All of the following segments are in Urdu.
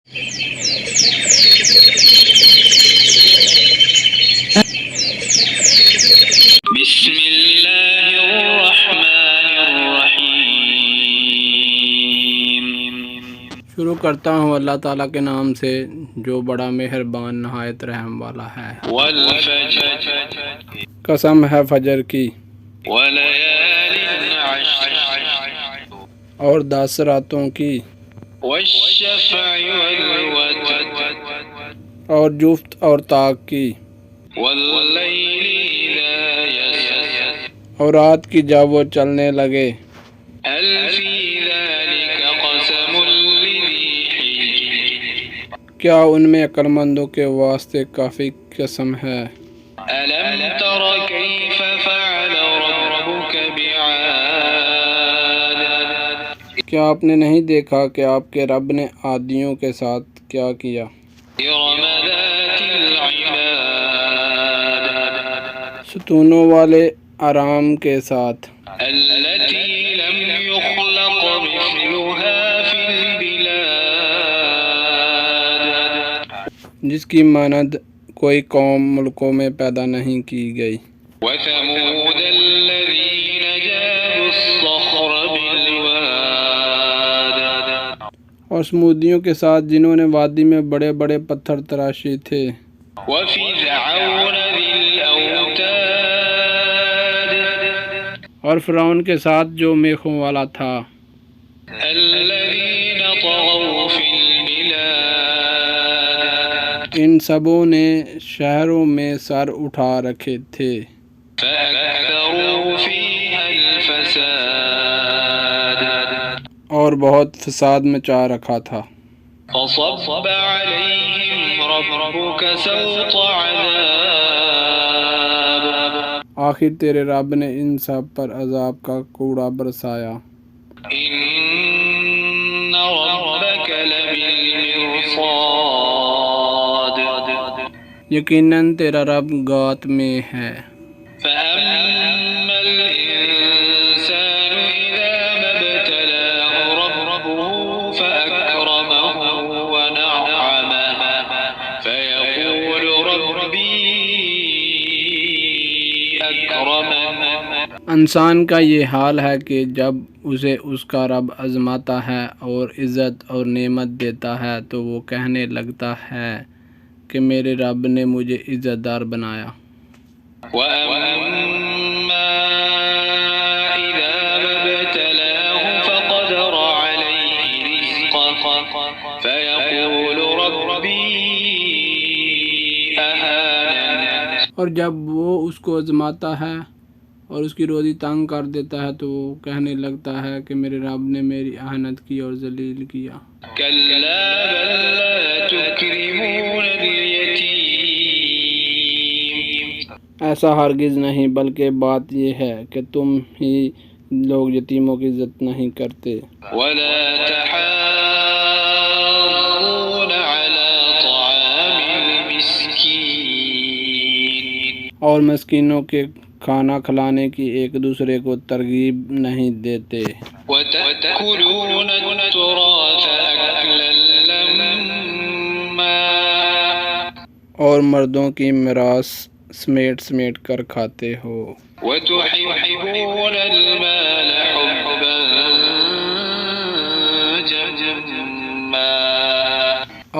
بسم اللہ الرحمن الرحیم۔ شروع کرتا ہوں اللہ تعالیٰ کے نام سے جو بڑا مہربان نہایت رحم والا ہے۔ والفجر، قسم ہے فجر کی، وليال عشر، اور 10 راتوں کی، والشفع والوتر، اور جفت اور طاق کی، واللیل اذا یسر، اور رات کی جب وہ چلنے لگے۔ هل فی ذلک قسم لذی حجر، کیا ان میں عقل مندوں کے واسطے کافی قسم ہے۔ الم تر کیف فعل ربک بعاد، کیا آپ نے نہیں دیکھا کہ آپ کے رب نے عادیوں کے ساتھ کیا کیا؟ ارم ذات العماد، ستونوں والے آرام کے ساتھ، التي لم يخلق مثلها في البلاد، جس کی مانند کوئی قوم ملکوں میں پیدا نہیں کی گئی۔ وثمود الذين جابوا الصخر بالواد، اور سمودیوں کے ساتھ جنہوں نے وادی میں بڑے بڑے پتھر تراشے تھے۔ وفرعون ذي الاوتاد، اور فرعون کے ساتھ جو میخوں والا تھا۔ الذين طغوا في البلاد، ان سبوں نے شہروں میں سر اٹھا رکھے تھے۔ فأكثروا فيها الفساد، اور بہت فساد مچا رکھا تھا۔ فصب عليهم ربك سوط عذاب، آخر تیرے رب نے ان سب پر عذاب کا کوڑا برسایا۔ إن ربك لبالمرصاد، یقیناً تیرا رب گات میں ہے۔ فأما الإنسان إذا ما ابتلاه ربه فأكرمه ونعمه فيقول ربي أكرمن، انسان کا یہ حال ہے کہ جب اسے اس کا رب آزماتا ہے اور عزت اور نعمت دیتا ہے تو وہ کہنے لگتا ہے کہ میرے رب نے مجھے عزت دار بنایا۔ وأما إذا ما ابتلاه فقدر عليه رزقه فيقول ربي أهانن، اور جب وہ اس کو آزماتا ہے اور اس کی روزی تنگ کر دیتا ہے تو وہ کہنے لگتا ہے کہ میرے رب نے میری اہانت کی اور ذلیل کیا۔ كلا بل لا تكرمون اليتيم، ایسا ہرگز نہیں، بلکہ بات یہ ہے کہ تم ہی لوگ یتیموں کی عزت نہیں کرتے۔ ولا تحاضون على طعام المسكين، اور مسکینوں کے کھانا کھلانے کی ایک دوسرے کو ترغیب نہیں دیتے۔ وتأكلون التراث أكلا لما، اور مردوں کی میراث سمیٹ سمیٹ کر کھاتے ہو۔ وتحبون المال حبا جما،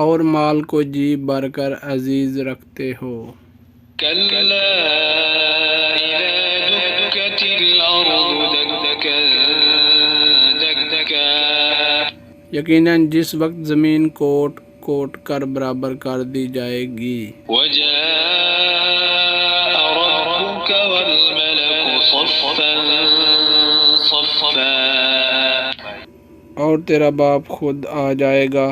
اور مال کو جی بھر کر عزیز رکھتے ہو۔ كلا إذا دكت الأرض دكا دكا، یقیناً جس وقت زمین کوٹ کوٹ کر برابر کر دی جائے گی۔ وجاء ربك والملك صفا صفا، اور تیرا باپ خود آ جائے گا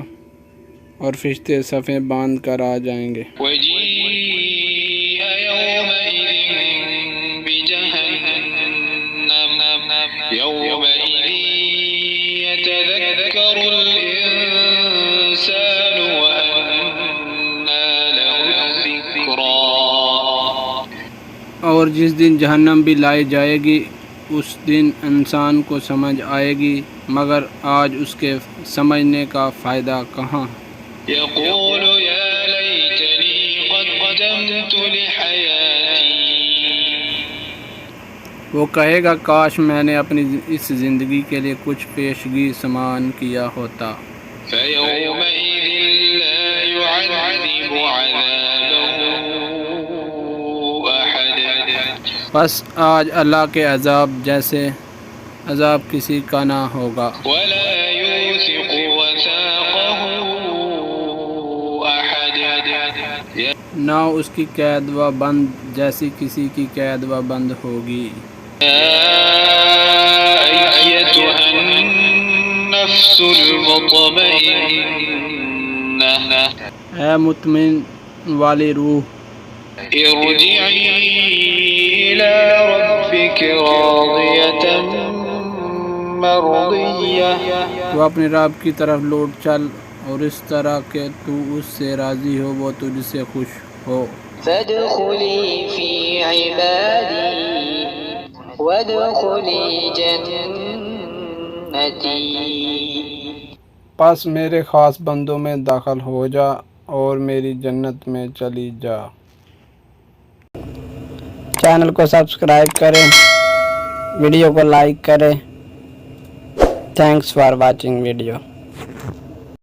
اور فرشتے صفیں باندھ کر آ جائیں گے۔ وجيء يومئذ بجهنم، يومئذ يتذكر الإنسان وأنى له الذكرى، اور جس دن جہنم بھی لائی جائے گی اس دن انسان کو سمجھ آئے گی، مگر آج اس کے سمجھنے کا فائدہ کہاں۔ يقول يا ليتني قدمت لحياتي وہ کہے گا کاش میں نے اپنی اس زندگی کے لیے کچھ پیشگی سامان کیا ہوتا. فيومئذ لا يعذب عذابه أحد بس آج اللہ کے عذاب جیسے عذاب کسی کا نہ ہوگا، ولا يوثق وثاقه أحد نہ اس کی قید و بند جیسی کسی کی قید و بند ہوگی. أيتها النفس المطمئنة اے مطمئن والی روح، ارجعي إلى ربك راضية مرضية تو اپنے رب کی طرف لوٹ چل اور اس طرح کہ تو اس سے راضی ہو، وہ تجھ سے خوش ہو. فادخلی فی عبادی وادخلی جنتی. پس میرے خاص بندوں میں داخل ہو جا اور میری جنت میں چلی جا. چینل کو سبسکرائب کریں، ویڈیو کو لائک کریں. Thanks for watching video.